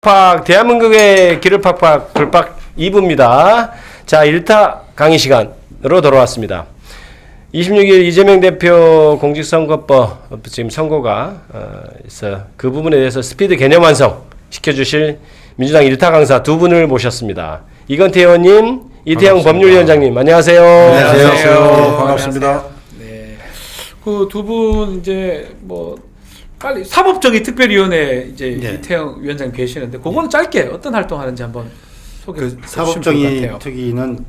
팍 대한민국의 길을 팍팍 돌팍 2부입니다. 자, 1타 강의 시간으로 돌아왔습니다. 26일 이재명 대표 공직선거법 지금 선고가 있어 그 부분에 대해서 스피드 개념 완성 시켜주실 민주당 1타 강사 두 분을 모셨습니다. 이건태 의원님, 이태영 법률위원장님, 안녕하세요. 안녕하세요. 반갑습니다. 네. 그 두 분 이제 뭐 빨리 사법정의 특별위원회 이제 네. 이태영 위원장 계시는데 그거는 짧게 어떤 활동하는지 한번 소개해 주시면 사법정의 좋을 것 같아요. 특위는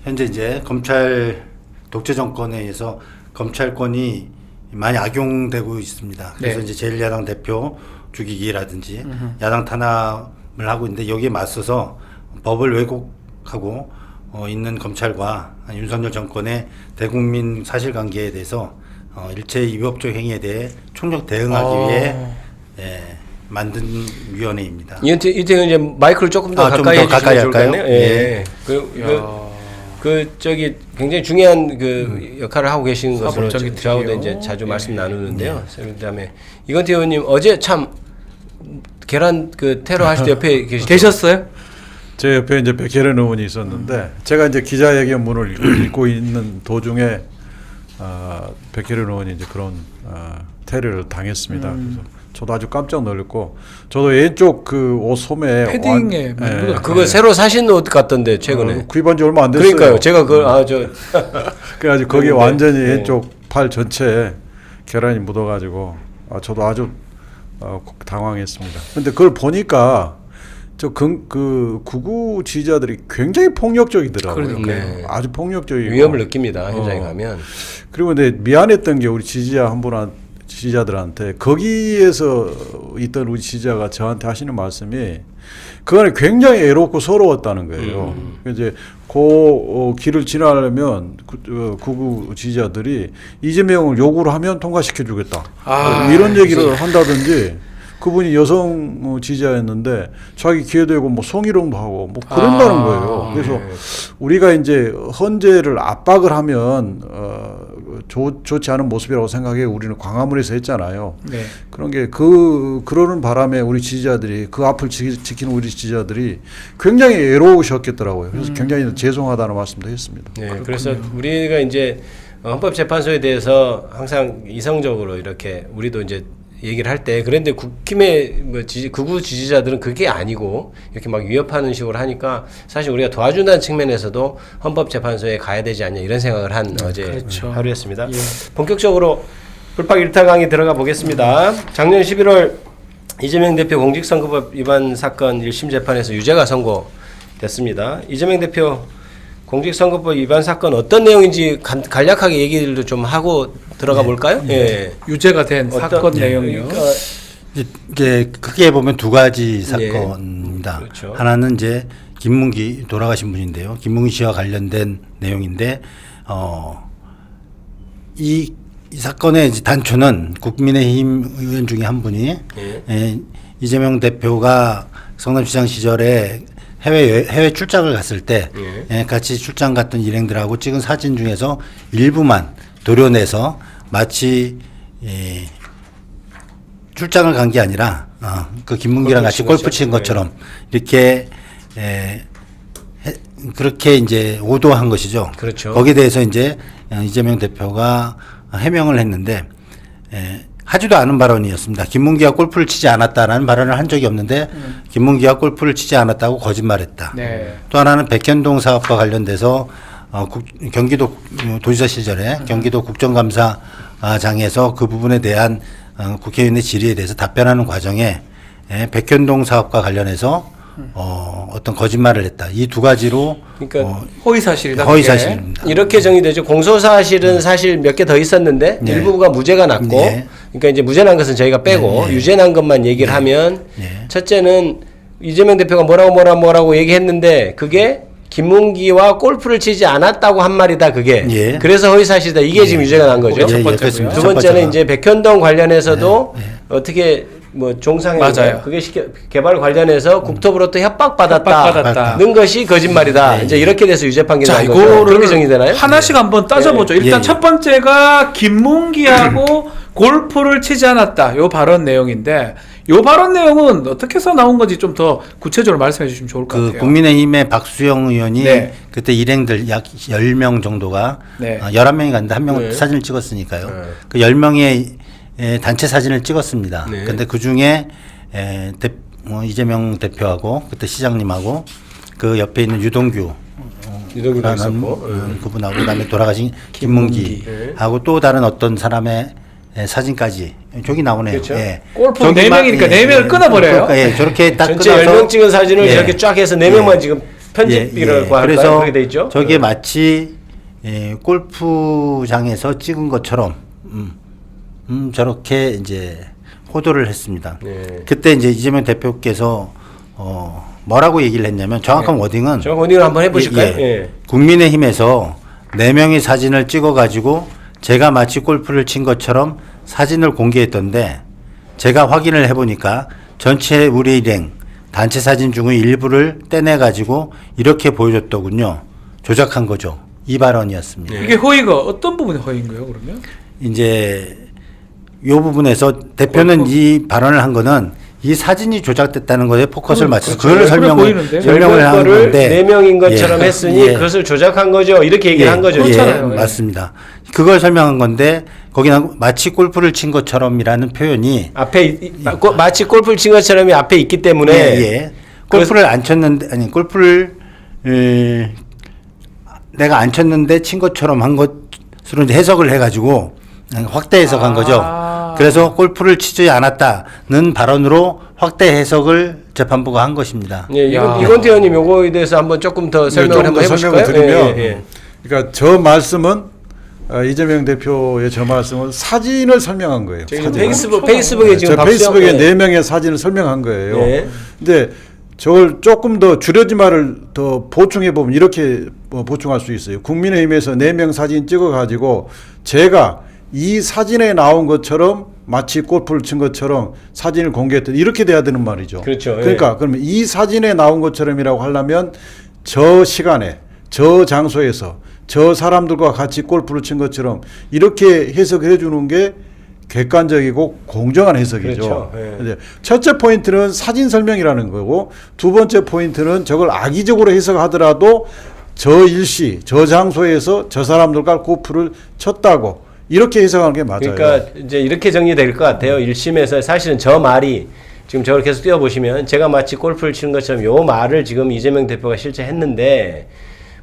현재 이제 검찰 독재 정권에 의해서 검찰권이 많이 악용되고 있습니다. 그래서 네. 이제 제1야당 대표 죽이기라든지 야당 탄압을 하고 있는데 여기에 맞서서 법을 왜곡하고 있는 검찰과 윤석열 정권의 대국민 사실관계에 대해서 일체 위법적 행위에 대해 총력 대응하기 위해 만든 위원회입니다. 이태영 이제 마이크를 조금 더 좀 가까이 더 해주시면 가까이 좋을 것 할까요? 같네요. 예. 저기 굉장히 중요한 그 역할을 하고 계신 것으로 사법정의 저하고도 특위요. 이제 자주 말씀 나누는데요. 그다음에 이건태 의원님 어제 참 계란 그 테러 하실 때 옆에 계셨어요? 제 옆에 이제 백혜련 의원이 있었는데 제가 이제 기자회견문을 읽고 있는 도중에 백혜련 의원이 이제 그런 테러를 당했습니다. 그래서 저도 아주 깜짝 놀랐고 저도 왼쪽 그 옷 소매에 패딩에 묻어있어요. 그거 새로 사신 옷 같던데 최근에. 구입한 지 얼마 안 됐어요. 그러니까요. 제가 그래가지고 거기에 완전히 네. 왼쪽 팔 전체에 계란이 묻어가지고 저도 아주 당황했습니다. 근데 그걸 보니까 그 구구 지지자들이 굉장히 폭력적이더라고요. 그러니까요. 네. 아주 폭력적이고 위험을 느낍니다. 현장에 가면. 그리고 근데 미안했던 게 우리 지지자 한 분한 지지자들한테 거기에서 있던 우리 지지자가 저한테 하시는 말씀이 그거는 굉장히 애롭고 서러웠다는 거예요. 이제 그 길을 지나려면 구구 지지자들이 이재명을 요구를 하면 통과시켜 주겠다. 이런 얘기를 한다든지 그분이 여성 지지자였는데 자기 기회되고 뭐 성희롱도 하고 뭐 그런다는 거예요. 그래서 우리가 이제 헌재를 압박을 하면 좋지 않은 모습이라고 생각해 우리는 광화문에서 했잖아요. 네. 그런 게 그러는 바람에 우리 지지자들이 그 앞을 지키는 우리 지지자들이 굉장히 애로우셨겠더라고요. 그래서 굉장히 죄송하다는 말씀도 했습니다. 네, 그래서 우리가 이제 헌법재판소에 대해서 항상 이성적으로 이렇게 우리도 이제 얘기를 할 때 그런데 국힘의 극우 지지자들은 그게 아니고 이렇게 막 위협하는 식으로 하니까 사실 우리가 도와준다는 측면에서도 헌법재판소에 가야 되지 않냐 이런 생각을 한 어제 그렇죠. 하루였습니다. 본격적으로 불팍 1타 강의 들어가 보겠습니다. 작년 11월 이재명 대표 공직선거법 위반 사건 1심 재판에서 유죄가 선고됐습니다. 이재명 대표 공직선거법 위반 사건 어떤 내용인지 간략하게 얘기를 좀 하고 들어가 볼까요? 예. 유죄가 된 사건 내용이요. 그러니까 이제 크게 보면 두 가지 네. 사건입니다. 그렇죠. 하나는 이제 김문기 돌아가신 분인데요. 김문기 씨와 관련된 내용인데 이 사건의 이제 단초는 국민의힘 의원 중에 한 분이 이재명 대표가 성남시장 시절에 해외 출장을 갔을 때 같이 출장 갔던 일행들하고 찍은 사진 중에서 일부만 도려내서 마치 출장을 간 게 아니라 그 김문기랑 같이 골프 친 것처럼 이렇게 그렇게 이제 오도한 것이죠. 그렇죠. 거기에 대해서 이제 이재명 대표가 해명을 했는데 하지도 않은 발언이었습니다. 김문기가 골프를 치지 않았다라는 발언을 한 적이 없는데 김문기가 골프를 치지 않았다고 거짓말했다. 네. 또 하나는 백현동 사업과 관련돼서 경기도 도지사 시절에 경기도 국정감사장에서 그 부분에 대한 국회의원의 질의에 대해서 답변하는 과정에 백현동 사업과 관련해서 어떤 거짓말을 했다. 이 두 가지로 그러니까 허위사실이다. 허위사실입니다. 이렇게 정의되죠. 공소사실은 사실 몇 개 더 있었는데 네. 일부가 무죄가 났고 네. 그러니까 이제 무죄 난 것은 저희가 빼고 유죄 난 것만 얘기를 하면 첫째는 이재명 대표가 뭐라고 얘기했는데 그게 김문기와 골프를 치지 않았다고 한 말이다 그게. 그래서 허위사실이다. 이게 지금 유죄가 난 거죠. 첫 번째고요. 두 번째는 이제 백현동 관련해서도 어떻게 뭐 종상에 맞아요. 그게 개발 관련해서 국토부로부터 협박받았다는 것이 거짓말이다. 이제 이렇게 돼서 유죄 판결이 자, 난 거죠. 이거를 그렇게 정리되나요? 하나씩 한번 따져보죠. 일단 첫 번째가 김문기하고 골프를 치지 않았다. 요 발언 내용인데 요 발언 내용은 어떻게 해서 나온 건지 좀 더 구체적으로 말씀해 주시면 좋을 것 그 같아요. 국민의힘의 박수영 의원이 네. 그때 일행들 약 10명 정도가 네. 11명이 갔는데 한 명은 네. 사진을 찍었으니까요. 네. 그 10명의 단체 사진을 찍었습니다. 네. 근데 그 중에 이재명 대표하고 그때 시장님하고 그 옆에 있는 유동규 유동규도 라는 있었고. 그분하고 그다음에 돌아가신 김문기. 김문기하고 또 다른 어떤 사람의 사진까지 저기 나오네요. 그렇죠. 예. 골프 저기만- 4명이니까 4명을 끊어버려요. 그러니까 예, 저렇게 딱 전체 끊어서 10명 찍은 사진을 예. 저렇게 쫙 해서 4명만 지금 편집이라고 할까요? 그래서 그렇게 돼 있죠. 저게 마치 골프장에서 찍은 것처럼 저렇게 이제 호도를 했습니다. 네. 그때 이제 이재명 대표께서 뭐라고 얘기를 했냐면 정확한 워딩은 저 원인을 한번 해보실까요? 예, 예. 국민의힘에서 4명이 사진을 찍어가지고 제가 마치 골프를 친 것처럼 사진을 공개했던데 제가 확인을 해보니까 전체 우리 일행 단체 사진 중의 일부를 떼내가지고 이렇게 보여줬더군요. 조작한 거죠. 이 발언이었습니다. 이게 허위가 어떤 부분이 허위인 거예요, 그러면? 이제 이 부분에서 대표는 이 발언을 한 거는 이 사진이 조작됐다는 것에 포커스를 맞춰서 그렇죠. 그걸 그래 설명을 보이는데? 한 거를 건데 4명인 것처럼 예. 했으니 예. 그것을 조작한 거죠. 이렇게 얘기를 한 거죠. 그렇잖아요. 예. 맞습니다. 그걸 설명한 건데 거기는 마치 골프를 친 것처럼이라는 표현이 앞에 마치 골프를 친 것처럼이 앞에 있기 때문에 예. 골프를 안 쳤는데 아니 골프를 내가 안 쳤는데 친 것처럼 한 것으로 이제 해석을 해가지고 확대 해석한 거죠. 그래서 골프를 치지 않았다는 발언으로 확대 해석을 재판부가 한 것입니다. 예, 야. 이건태 의원님 요거에 대해서 한번 조금 더 설명을 좀 한번 더 해보실까요? 설명을 드리면 예, 예, 예. 그러니까 저 말씀은 이재명 대표의 저 말씀은 사진을 설명한 거예요. 지금 사진. 페이스북에 지금 저 페이스북에 박수영- 네 명의 사진을 설명한 거예요. 예. 근데 저걸 조금 더 줄여진 말을 더 보충해 보면 이렇게 보충할 수 있어요. 국민의힘에서 4명 사진 찍어 가지고 제가 이 사진에 나온 것처럼 마치 골프를 친 것처럼 사진을 공개했던 이렇게 돼야 되는 말이죠. 그렇죠. 예. 그러니까 그러면 이 사진에 나온 것처럼이라고 하려면 저 시간에 저 장소에서 저 사람들과 같이 골프를 친 것처럼 이렇게 해석을 해주는 게 객관적이고 공정한 해석이죠. 그렇죠. 예. 이제 첫째 포인트는 사진 설명이라는 거고 두 번째 포인트는 저걸 악의적으로 해석하더라도 저 일시 저 장소에서 저 사람들과 골프를 쳤다고 이렇게 해석하는 게 맞아요. 그러니까 이제 이렇게 정리될 것 같아요. 1심에서 사실은 저 말이 지금 저걸 계속 띄워보시면 제가 마치 골프를 치는 것처럼 요 말을 지금 이재명 대표가 실제 했는데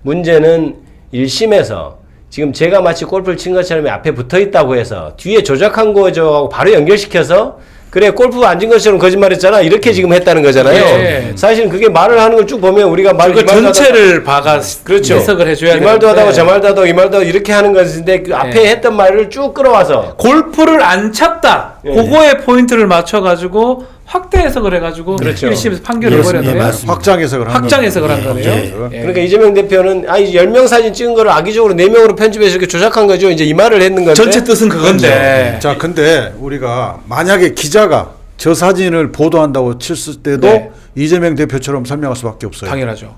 문제는 1심에서 지금 제가 마치 골프를 친 것처럼 앞에 붙어 있다고 해서 뒤에 조작한 거죠 하고 바로 연결시켜서 그래 골프 안 친 것처럼 거짓말했잖아 이렇게 지금 했다는 거잖아요. 예. 사실은 그게 말을 하는 걸 쭉 보면 우리가 말 그 전체를 봐가 그렇죠. 해석을 해줘야 이 말도 되는데. 하다가 저 말도 하다가 이 말도 하다가 이렇게 하는 것인데 그 앞에 예. 했던 말을 쭉 끌어와서 골프를 안 찼다. 예. 그거에 포인트를 맞춰가지고 확대 해석을 해가지고 그렇죠. 1심에서 판결을 그렇습니다. 해버렸네요. 예, 맞습니다. 확장 해석을 한 확장 거죠. 해석을 한 거네요. 예. 예. 그러니까 이재명 대표는 10명 사진 찍은 거를 악의적으로 4명으로 편집해서 이렇게 조작한 거죠. 이제 이 말을 했는 건데. 전체 뜻은 그건데. 자, 근데 우리가 만약에 기자가 저 사진을 보도한다고 쳤을 때도 네. 이재명 대표처럼 설명할 수밖에 없어요. 당연하죠.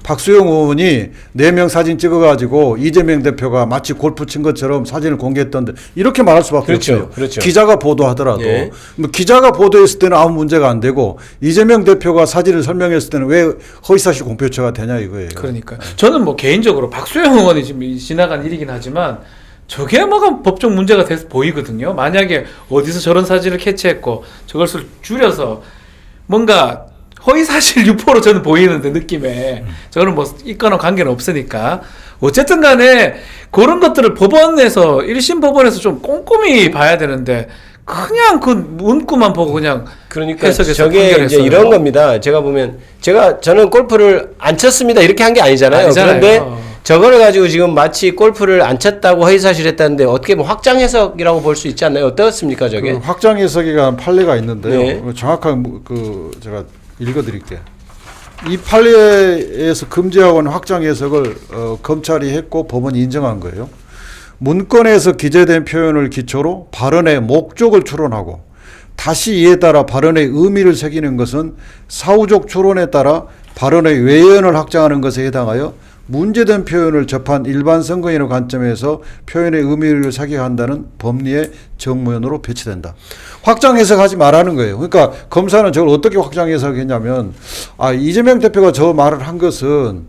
박수영 의원이 4명 사진 찍어가지고 이재명 대표가 마치 골프 친 것처럼 사진을 공개했던데 이렇게 말할 수밖에 그렇죠. 없어요. 그렇죠. 기자가 보도하더라도 예. 뭐 기자가 보도했을 때는 아무 문제가 안 되고 이재명 대표가 사진을 설명했을 때는 왜 허위사실 공표처가 되냐 이거예요. 그러니까 저는 뭐 개인적으로 박수영 의원이 지금 지나간 일이긴 하지만 저게 뭐가 법적 문제가 돼서 보이거든요. 만약에 어디서 저런 사진을 캐치했고 저것을 줄여서 뭔가 허위사실 유포로 저는 보이는데 느낌에 저거는 뭐 이거는 관계는 없으니까 어쨌든 간에 그런 것들을 법원에서 1심 법원에서 좀 꼼꼼히 봐야 되는데 그냥 그 문구만 보고 그냥 그러니까 해석해서 저게 이제 판결했어요. 이런 겁니다. 제가 보면 저는 골프를 안 쳤습니다. 이렇게 한 게 아니잖아요. 아니잖아요. 그런데 저걸 가지고 지금 마치 골프를 안 쳤다고 허위사실 했다는데 어떻게 보면 확장 해석이라고 볼 수 있지 않나요? 어떻습니까 저게? 그 확장 해석이가 판례가 있는데요. 네. 정확한 제가 읽어드릴게요. 이 판례에서 금지하고 있는 확장 해석을 검찰이 했고 법원이 인정한 거예요. 문건에서 기재된 표현을 기초로 발언의 목적을 추론하고 다시 이에 따라 발언의 의미를 새기는 것은 사후적 추론에 따라 발언의 외연을 확장하는 것에 해당하여 문제된 표현을 접한 일반 선거인의 관점에서 표현의 의미를 사격한다는 법리의 정무연으로 배치된다. 확장 해석하지 말라는 거예요. 그러니까 검사는 저걸 어떻게 확장 해석했냐면 이재명 대표가 저 말을 한 것은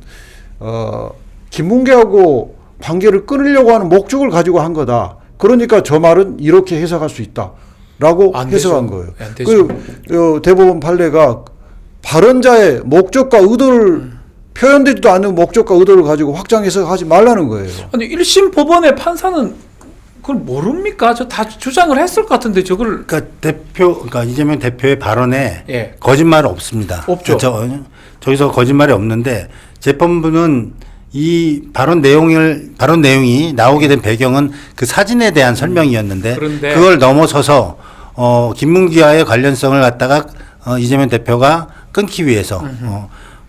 김문계하고 관계를 끊으려고 하는 목적을 가지고 한 거다. 그러니까 저 말은 이렇게 해석할 수 있다라고 안 해석한 되죠. 거예요. 안 되죠. 그 대법원 판례가 발언자의 목적과 의도를 표현되지도 않는 목적과 의도를 가지고 확장 해석하지 말라는 거예요. 아니 1심 법원의 판사는 그걸 모릅니까? 저 다 주장을 했을 것 같은데 저걸 그러니까 이재명 대표의 발언에 예. 거짓말 없습니다. 없죠. 저기서 거짓말이 없는데 재판부는 이 발언 내용이 나오게 된 배경은 그 사진에 대한 설명이었는데 그런데 그걸 넘어서서 김문기와의 관련성을 갖다가 이재명 대표가 끊기 위해서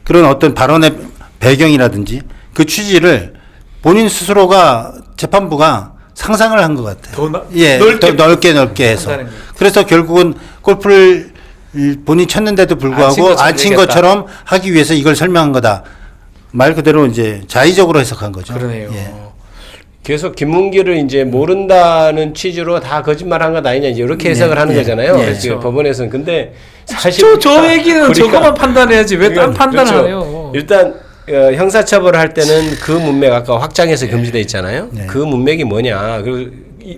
그런 어떤 발언의 배경이라든지 그 취지를 본인 스스로가 재판부가 상상을 한 것 같아요. 더 넓게 해서. 그래서 결국은 골프를 본인이 쳤는데도 불구하고 안 친 것처럼 하기 위해서 이걸 설명한 거다. 말 그대로 이제 자의적으로 해석한 거죠. 그러네요. 예. 계속 김문기를 이제 모른다는 취지로 다 거짓말한 것 아니냐 이렇게 해석을 하는 거잖아요. 그래서 그렇죠. 법원에서는 근데 사실 저 얘기는 저거만 판단해야지 왜 딴 판단을 그렇죠. 해요? 일단 형사처벌을 할 때는 그 문맥 아까 확장해서 금지돼 있잖아요. 네. 그 문맥이 뭐냐. 그리고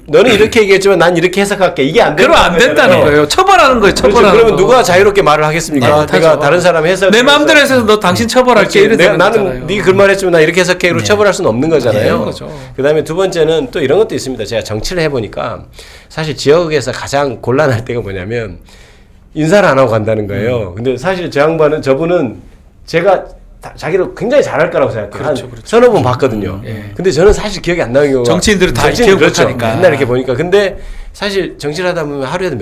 너는 이렇게 얘기했지만 난 이렇게 해석할게. 이게 안 그럼 안 된다는 거예요. 처벌하는 거예요. 그렇죠. 처벌하는 그러면 거. 누가 자유롭게 말을 하겠습니까? 네, 내가 못하죠. 다른 사람 해석 내 마음대로 해서 너 당신 처벌할게 이래 되는 나는 거잖아요. 네 그 말했지만 나 이렇게 해석해 그리고 처벌할 수는 없는 거잖아요. 그런 거죠. 그다음에 두 번째는 또 이런 것도 있습니다. 제가 정치를 해보니까 사실 지역에서 가장 곤란할 때가 뭐냐면 인사를 안 하고 간다는 거예요. 근데 사실 저분은 제가 자기를 굉장히 잘할 거라고 생각해요. 그렇죠, 한 그렇죠. 서너 번 봤거든요. 예. 근데 저는 사실 기억이 안 나는 경우가 정치인들은 다 정치인, 기억 그렇죠. 못하니까. 맨날 이렇게 보니까 근데 사실 정치를 하다 보면 하루에도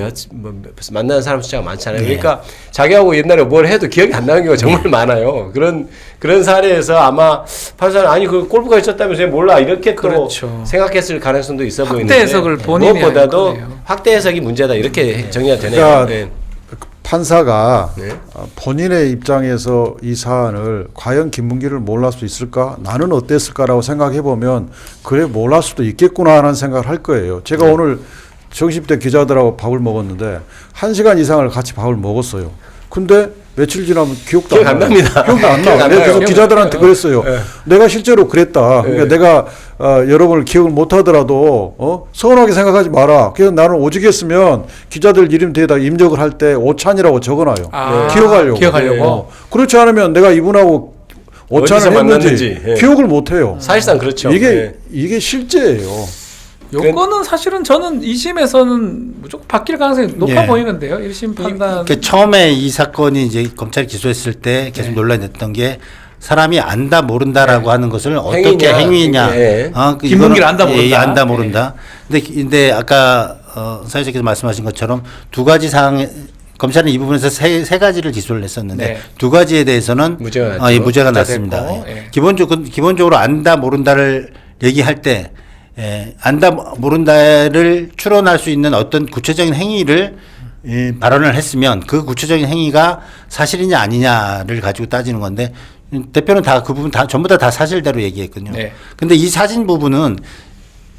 만나는 사람 숫자가 많잖아요. 그러니까 자기하고 옛날에 뭘 해도 기억이 안 나는 경우가 정말 많아요. 그런 사례에서 아마 판사는 아니 그 골프가 있었다면서 왜 몰라 이렇게 또 그렇죠. 생각했을 가능성도 있어 확대 보이는데 해석을 본인이 무엇보다도 할 거예요. 확대 해석이 문제다 이렇게 정리가 되네요. 그러니까 네. 판사가 네. 본인의 입장에서 이 사안을 과연 김문기를 몰랄 수 있을까? 나는 어땠을까라고 생각해 보면 그래 몰랄 수도 있겠구나 하는 생각을 할 거예요. 제가 오늘 정시때 기자들하고 밥을 먹었는데 1시간 이상을 같이 밥을 먹었어요. 근데 며칠 지나면 기억도 기억 안 안 나요. 납니다. 기억도 안 기억 나요. 안 내가 나요. 계속 기자들한테 그랬어요. 네. 내가 실제로 그랬다. 그러니까 네. 내가 여러분을 기억을 못 하더라도 서운하게 생각하지 마라. 그래서 나는 오직했으면 기자들 이름 뒤에다 임적을 할 때 오찬이라고 적어놔요. 기억하려고. 기억하려고. 그렇지 않으면 내가 이분하고 오찬을 어디서 했는지 만났는지, 예. 기억을 못 해요. 사실상 그렇죠. 이게 실제예요. 요거는 사실은 저는 2심에서는 무조건 바뀔 가능성이 높아 예. 보이는데요. 1심 판단. 처음에 이 사건이 이제 검찰이 기소했을 때 계속 논란이 됐던 게 사람이 안다 모른다라고 하는 것을 어떻게 행위냐. 예. 김문기를 안다 모른다. 예, 안다 모른다. 근데 아까 사회자께서 말씀하신 것처럼 두 가지 사항 검찰은 이 부분에서 세 가지를 기소를 했었는데 네. 두 가지에 대해서는 무죄가 났죠. 예, 무죄가 무죄 났습니다. 됐고, 예. 예. 기본적으로 안다 모른다를 얘기할 때 안다 모른다를 추론할 수 있는 어떤 구체적인 행위를 발언을 했으면 그 구체적인 행위가 사실이냐 아니냐를 가지고 따지는 건데 대표는 다 그 부분 전부 다 사실대로 얘기했거든요. 네. 근데 이 사진 부분은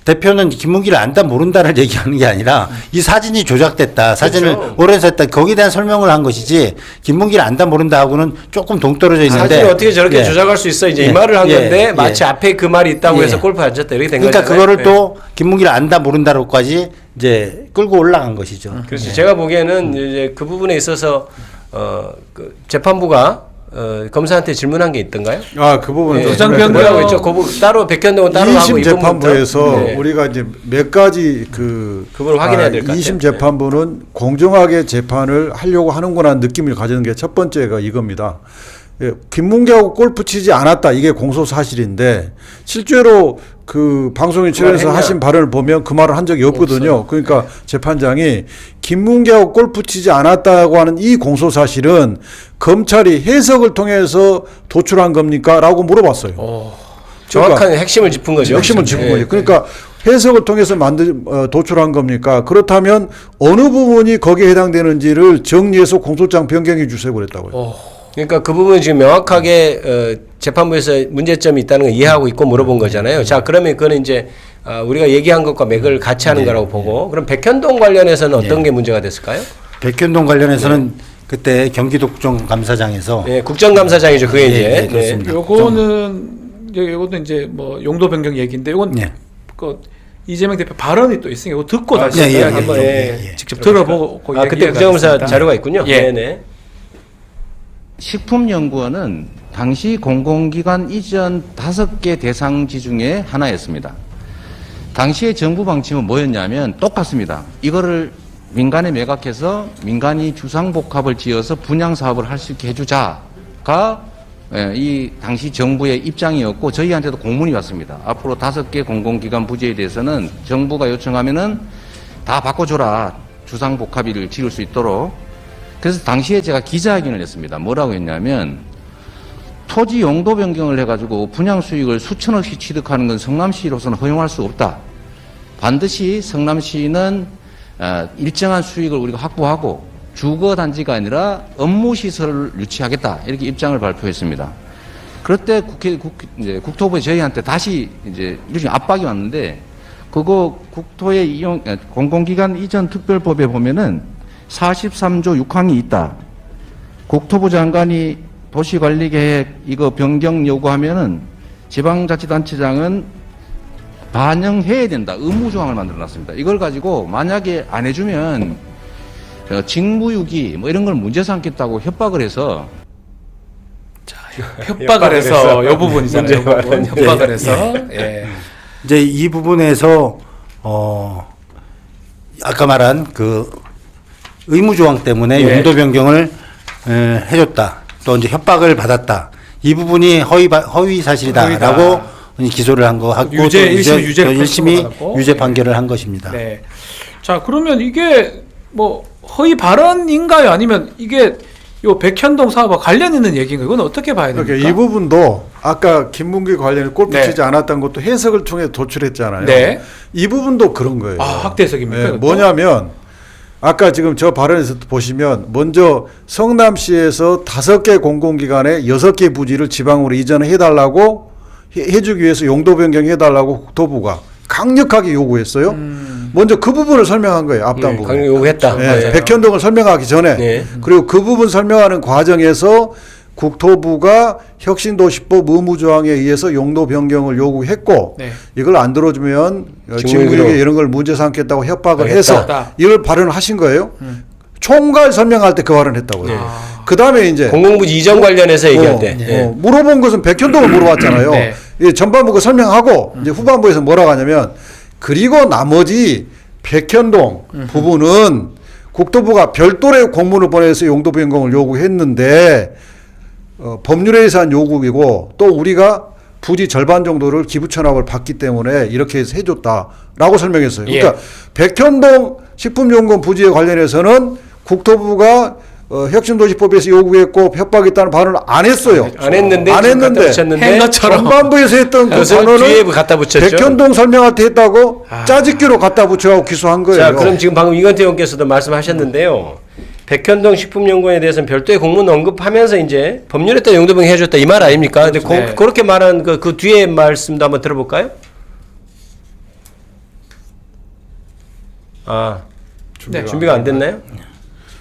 대표는 김문기를 안다 모른다를 얘기하는 게 아니라 이 사진이 조작됐다. 사진을 그렇죠. 오래서 했다. 거기에 대한 설명을 한 것이지 김문기를 안다 모른다 하고는 조금 동떨어져 있는데 사실 어떻게 저렇게 예. 조작할 수 있어 이제 예. 이 말을 한 예. 건데 예. 마치 앞에 그 말이 있다고 예. 해서 골프 앉았다 이렇게 된 그러니까 거잖아요. 그거를 또 김문기를 안다 모른다로까지 이제 끌고 올라간 것이죠. 그래서 제가 보기에는 이제 그 부분에 있어서 그 재판부가 검사한테 질문한 게 있던가요? 그 부분은 예, 부장 변경- 뭐라고 했죠? 따로 백현동은 따로 하고 2심 이 재판부에서 부분부터? 네. 우리가 이제 몇 가지 그걸 확인해야 될것 같아요. 2심 재판부는 공정하게 재판을 하려고 하는구나 느낌을 가지는 게 첫 번째가 이겁니다. 예, 김문기하고 골프 치지 않았다. 이게 공소 사실인데 실제로 그 방송에 출연해서 했냐? 하신 발언을 보면 그 말을 한 적이 없거든요. 그러니까 재판장이 김문기하고 골프 치지 않았다고 하는 이 공소 사실은 검찰이 해석을 통해서 도출한 겁니까? 라고 물어봤어요. 정확한 핵심을 짚은 거죠. 핵심을 짚은 예. 거죠. 그러니까 해석을 통해서 도출한 겁니까? 그렇다면 어느 부분이 거기에 해당되는지를 정리해서 공소장 변경해 주세요 그랬다고요. 그러니까 그 부분은 지금 명확하게 재판부에서 문제점이 있다는 걸 이해하고 있고 물어본 거잖아요. 자, 그러면 그거는 이제 우리가 얘기한 것과 맥을 같이 하는 거라고 보고, 그럼 백현동 관련해서는 어떤 게 문제가 됐을까요? 백현동 관련해서는 그때 경기도 국정감사장에서 네, 국정감사장이죠. 그게 이제. 네, 그렇습니다. 요것도 이제 뭐 용도 변경 얘기인데 요건 네. 그 이재명 대표 발언이 또 있으니까 이거 듣고 다시 예, 예, 한번 예. 직접 들어보고 그때 국정감사 자료가 있군요. 예. 네네. 식품연구원은 당시 공공기관 이전 5개 대상지 중에 하나였습니다. 당시의 정부 방침은 뭐였냐면 똑같습니다. 이거를 민간에 매각해서 민간이 주상복합을 지어서 분양 사업을 할 수 있게 해주자가 이 당시 정부의 입장이었고 저희한테도 공문이 왔습니다. 앞으로 5개 공공기관 부지에 대해서는 정부가 요청하면은 다 바꿔줘라. 주상복합을 지을 수 있도록. 그래서 당시에 제가 기자회견을 했습니다. 뭐라고 했냐면 토지 용도 변경을 해가지고 분양 수익을 수천억씩 취득하는 건 성남시로서는 허용할 수 없다. 반드시 성남시는 일정한 수익을 우리가 확보하고 주거단지가 아니라 업무시설을 유치하겠다. 이렇게 입장을 발표했습니다. 그럴 때 이제 국토부에 저희한테 다시 이제 일종의 압박이 왔는데 그거 국토의 이용, 공공기관 이전 특별법에 보면은 43조 6항이 있다. 국토부 장관이 도시관리계획 이거 변경 요구하면은 지방자치단체장은 반영해야 된다. 의무조항을 만들어놨습니다. 이걸 가지고 만약에 안 해주면 직무유기 뭐 이런 걸 문제 삼겠다고 협박을 해서 협박을 해서 요 부분이잖아요. 요 부분. 협박을 해서 예. 이제 이 부분에서 아까 말한 그 의무조항 때문에 예. 용도 변경을 해줬다. 또 이제 협박을 받았다. 이 부분이 허위 사실이다라고 기소를 한 거 하고 유죄, 또 이제 1심 유죄 또 1심이 받았고. 유죄 판결을 한 것입니다. 네. 자, 그러면 이게 뭐 허위 발언인가요? 아니면 이게 요 백현동 사업과 관련 있는 얘기인가요? 이건 어떻게 봐야 됩니까? 그러니까 이 부분도 아까 김문기 관련해 골프 네. 치지 않았다는 것도 해석을 통해 도출했잖아요. 네. 이 부분도 그런 거예요. 아, 확대 해석입니까? 네, 이것도? 뭐냐면 아까 지금 저 발언에서 보시면 먼저 성남시에서 5개 공공기관에 6개 부지를 지방으로 이전해달라고 해주기 위해서 용도 변경해달라고 국토부가 강력하게 요구했어요. 먼저 그 부분을 설명한 거예요. 앞단부분. 강력 요구했다. 네, 맞아요. 백현동을 설명하기 전에 네. 그리고 그 부분 설명하는 과정에서 국토부가 혁신도시법 의무조항에 의해서 용도 변경을 요구했고 네. 이걸 안 들어주면 직무유기로 직무유기 이런 걸 문제 삼겠다고 협박을 하겠다. 해서 이걸 발언을 하신 거예요. 총괄 설명할 때 그 발언했다고요. 그 다음에 이제 공공부지 이전 관련해서 얘기할 때. 예. 물어본 것은 백현동을 물어봤잖아요. 네. 이 전반부가 설명하고 이제 후반부에서 뭐라고 하냐면 그리고 나머지 백현동 부분은 국토부가 별도의 공문을 보내서 용도 변경을 요구했는데 법률에 의한 요구이고 또 우리가 부지 절반 정도를 기부천합을 받기 때문에 이렇게 해서 해줬다라고 설명했어요. 그러니까 백현동 식품연구원 부지에 관련해서는 국토부가 혁신도시법에서 요구했고 협박했다는 발언을 안 했어요. 안 했는데 안 지금 갖다 했는데 붙였는데 한 것처럼. 전반부에서 했던 그 그것을 단어는 뒤에 갖다 붙였죠. 백현동 설명할 때 했다고 짜집기로 갖다 붙여갖고 기소한 거예요. 자, 그럼 지금 방금 이건태 의원께서도 말씀하셨는데요. 백현동 식품연구원에 대해서는 별도의 공문 언급하면서 이제 법률에 따라 용도 변경 해줬다 이 말 아닙니까? 근데 네. 그렇게 말한 그 뒤에 말씀도 한번 들어볼까요? 아, 네. 준비가 안 됐나요?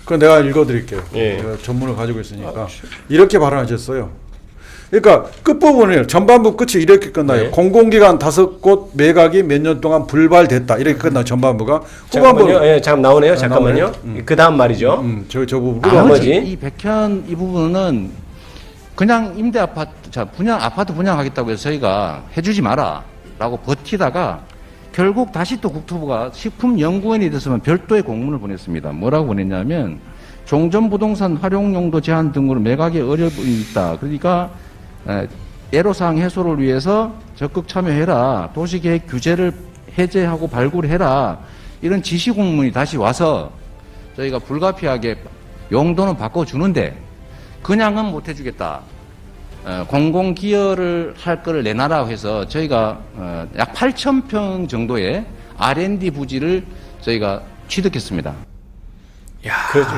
그건 내가 읽어드릴게요. 예. 제가 전문을 가지고 있으니까 이렇게 발언하셨어요. 그러니까 끝부분을 전반부 끝이 이렇게 끝나요. 네. 공공기관 5곳 매각이 몇 년 동안 불발됐다 이렇게 끝나 전반부가 후반부 잠깐만요. 예, 잠깐 나오네요. 잠깐만요. 그 다음 말이죠. 저 부분 나머지. 이 백현 이 부분은 그냥 임대 아파트 아파트 분양하겠다고 해서 저희가 해주지 마라라고 버티다가 결국 다시 또 국토부가 식품연구원에 대해서는 별도의 공문을 보냈습니다. 뭐라고 보냈냐면 종전부동산 활용용도 제한 등으로 매각에 어려움이 있다. 그러니까 애로사항 해소를 위해서 적극 참여해라. 도시계획 규제를 해제하고 발굴해라. 이런 지시 공문이 다시 와서 저희가 불가피하게 용도는 바꿔주는데 그냥은 못 해주겠다. 공공기여를 할 거를 내놔라 해서 저희가 약 8,000평 정도의 R&D 부지를 저희가 취득했습니다. 야, 그렇죠.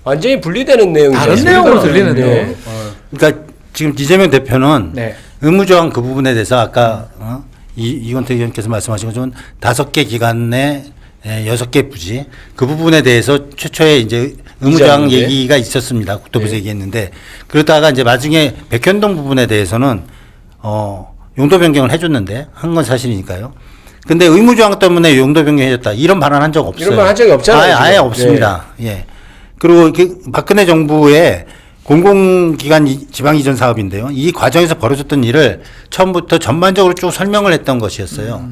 완전히 분리되는 내용이죠. 다른 내용으로 들리는데요. 네. 그러니까 지금 이재명 대표는 네. 의무조항 그 부분에 대해서 아까 이건태 의원께서 말씀하신 것처럼 5개 기관 내 6개 부지 그 부분에 대해서 최초에 이제 의무조항 이전인데. 얘기가 있었습니다. 국토부에서 네. 얘기했는데 그러다가 이제 나중에 백현동 부분에 대해서는 용도 변경을 해줬는데 한 건 사실이니까요. 근데 의무조항 때문에 용도 변경해줬다 이런 발언 한 적 없어요. 이런 말 한 적이 없잖아요. 아예 지금. 없습니다. 예. 그리고 박근혜 정부의 공공기관 지방 이전 사업인데요. 이 과정에서 벌어졌던 일을 처음부터 전반적으로 쭉 설명을 했던 것이었어요.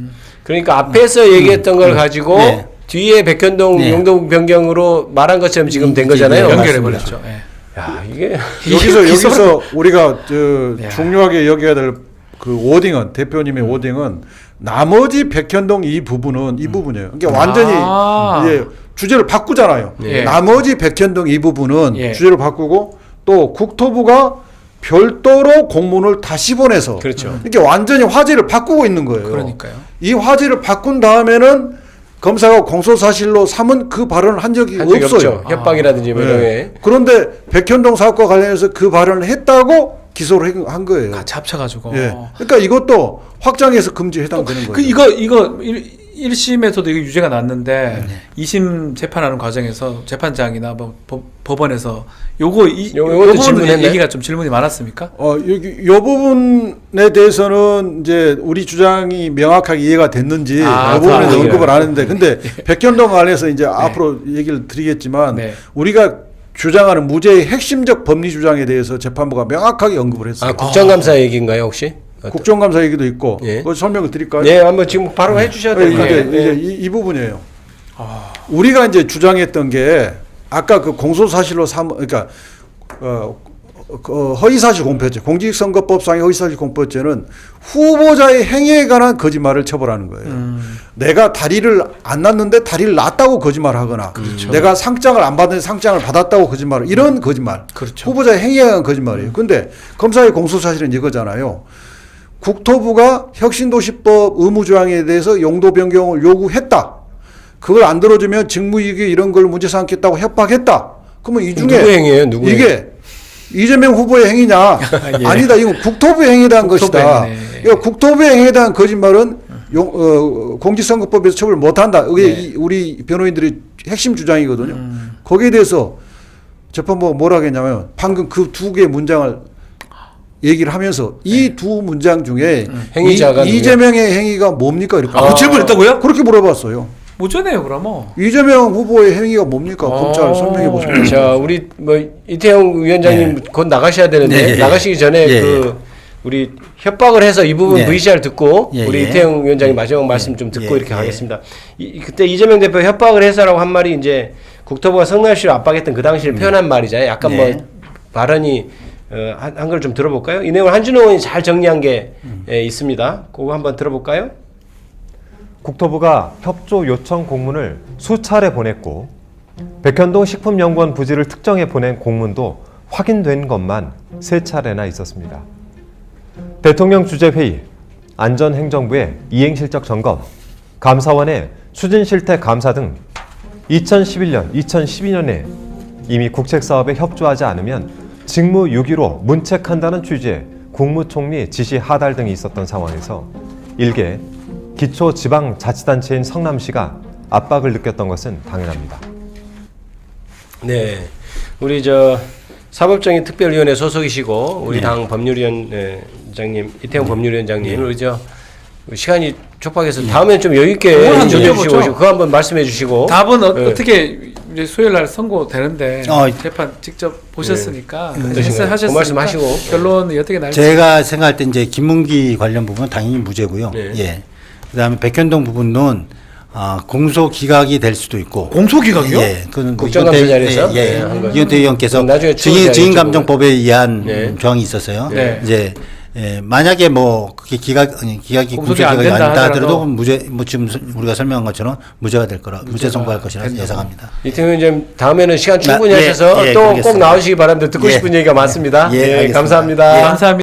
그러니까 앞에서 얘기했던 걸 가지고 네. 뒤에 백현동 네. 용도 변경으로 말한 것처럼 지금 된 네, 거잖아요. 연결해 맞습니다. 버렸죠. 예. 야, 이게 여기서 우리가 야. 중요하게 여겨야 될 그 워딩은 대표님의 워딩은 나머지 백현동 이 부분은 이 부분이에요. 그러니까 완전히 이제 주제를 바꾸잖아요. 예. 나머지 백현동 이 부분은 예. 주제를 바꾸고 또 국토부가 별도로 공문을 다시 보내서 그렇죠. 이렇게 완전히 화제를 바꾸고 있는 거예요. 그러니까요. 이 화제를 바꾼 다음에는 검사가 공소사실로 삼은 그 발언을 한 적이 한 적이 없어요. 없죠. 협박이라든지 뭐 이런 네. 게. 그런데 백현동 사업과 관련해서 그 발언을 했다고 기소를 한 거예요. 같이 합쳐가지고. 예. 그러니까 이것도 확장해서 금지에 해당되는 그 거예요. 이거 1심에서도 이거 유죄가 났는데 2심 재판하는 과정에서 재판장이나 뭐 법원에서 요거는 질문했나요? 얘기가 좀 질문이 많았습니까? 여기 요 부분에 대해서는 이제 우리 주장이 명확하게 이해가 됐는지 아, 그 부분에 다 언급을 안 했는데 근데 백현동 관련해서 이제 앞으로 얘기를 드리겠지만 네. 우리가 주장하는 무죄의 핵심적 법리 주장에 대해서 재판부가 명확하게 언급을 했어요. 국정감사 얘기인가요, 혹시? 국정감사 얘기도 있고 예. 그거 설명을 드릴까요? 네, 한번 지금 바로 해 주셔야 될 것 이제, 같아요. 이제 이 부분이에요. 우리가 이제 주장했던 게 아까 그 공소사실로 그러니까 허위사실 공표죄, 공직선거법상의 허위사실 공표죄는 후보자의 행위에 관한 거짓말을 처벌하는 거예요. 내가 다리를 안 났는데 다리를 났다고 거짓말하거나, 내가 상장을 안 받는데 상장을 받았다고 거짓말, 이런 거짓말. 그렇죠. 후보자의 행위에 관한 거짓말이에요. 근데 검사의 공소사실은 이거잖아요. 국토부가 혁신도시법 의무조항에 대해서 용도 변경을 요구했다. 그걸 안 들어주면 직무유기 이런 걸 문제 삼겠다고 협박했다. 그러면 이 중에 누구 행위예요? 누구 이게 이재명 후보의 행위냐? 예. 아니다. 이건 국토부의 행위에 대한 국토부의 것이다. 행위네. 이거 국토부의 행위에 대한 거짓말은 공직선거법에서 처벌 못한다. 이게 네. 우리 변호인들의 핵심 주장이거든요. 거기에 대해서 재판부가 뭐라 했냐면 방금 그 두 개의 문장을 얘기를 하면서 이 두 문장 중에 행위자가 이재명의 행위가 뭡니까? 이렇게 그 질문했다고요? 그렇게 물어봤어요. 무죄네요, 그러면. 이재명 후보의 행위가 뭡니까? 검찰 설명해 보세요. 자, 우리 뭐 이태영 위원장님 곧 나가셔야 되는데 네. 나가시기 전에 예, 그 우리 협박을 해서 이 부분 예. VCR 듣고 예, 우리 예. 이태영 위원장님 마지막 말씀 좀 듣고 예, 이렇게 예. 가겠습니다. 그때 이재명 대표 협박을 해서라고 한 말이 이제 국토부가 성남시를 압박했던 그 당시를 표현한 말이잖아요. 약간 네. 뭐 발언이 한 걸 좀 들어볼까요? 이 내용을 한준호 의원이 잘 정리한 게 있습니다. 그거 한번 들어볼까요? 국토부가 협조 요청 공문을 수차례 보냈고 백현동 식품연구원 부지를 특정해 보낸 공문도 확인된 것만 3차례나 있었습니다. 대통령 주재회의, 안전행정부의 이행실적 점검, 감사원의 추진실태 감사 등 2011년, 2012년에 이미 국책사업에 협조하지 않으면 직무유기로 문책한다는 취지의 국무총리 지시 하달 등이 있었던 상황에서 일개 기초지방자치단체인 성남시가 압박을 느꼈던 것은 당연합니다. 네, 우리 사법정의 특별위원회 소속이시고 우리 당 법률위원장님 이태영 법률위원장님 우리 시간이 촉박해서 다음에는 좀 여유 있게 그거 한번 질문해 여쭤보죠. 주시고 그거 한번 말씀해 주시고 답은 네. 어떻게 이제 수요일 날 선고되는데 재판 직접 보셨으니까 어떠신가요? 하셨으니까 그 말씀 하시고. 결론이 어떻게 날지. 제가 생각할 때 이제 김문기 관련 부분은 당연히 무죄고요. 네. 예. 그다음에 백현동 부분은 공소 기각이 될 수도 있고. 공소 기각이요? 예. 그건 국정감사 이건태- 자리에서? 예. 네, 한 거죠. 이건태 의원께서 나중에 추후에 증인감정법에 의한 네. 조항이 있어서요. 네. 이제 만약에 뭐 그게 기각이 공소가 안 공소 기각이 된다 아니다 하더라도 하더라도 무죄 뭐 지금 우리가 설명한 것처럼 무죄가 될 거라 무죄 선고할 것이라 된다고. 예상합니다. 이태영 위원장님 다음에는 시간 충분히 예, 하셔서 예, 또 꼭 그러겠습니다. 나오시기 바랍니다. 듣고 예. 싶은 얘기가 많습니다. 예, 예, 알겠습니다. 감사합니다. 감사합니다.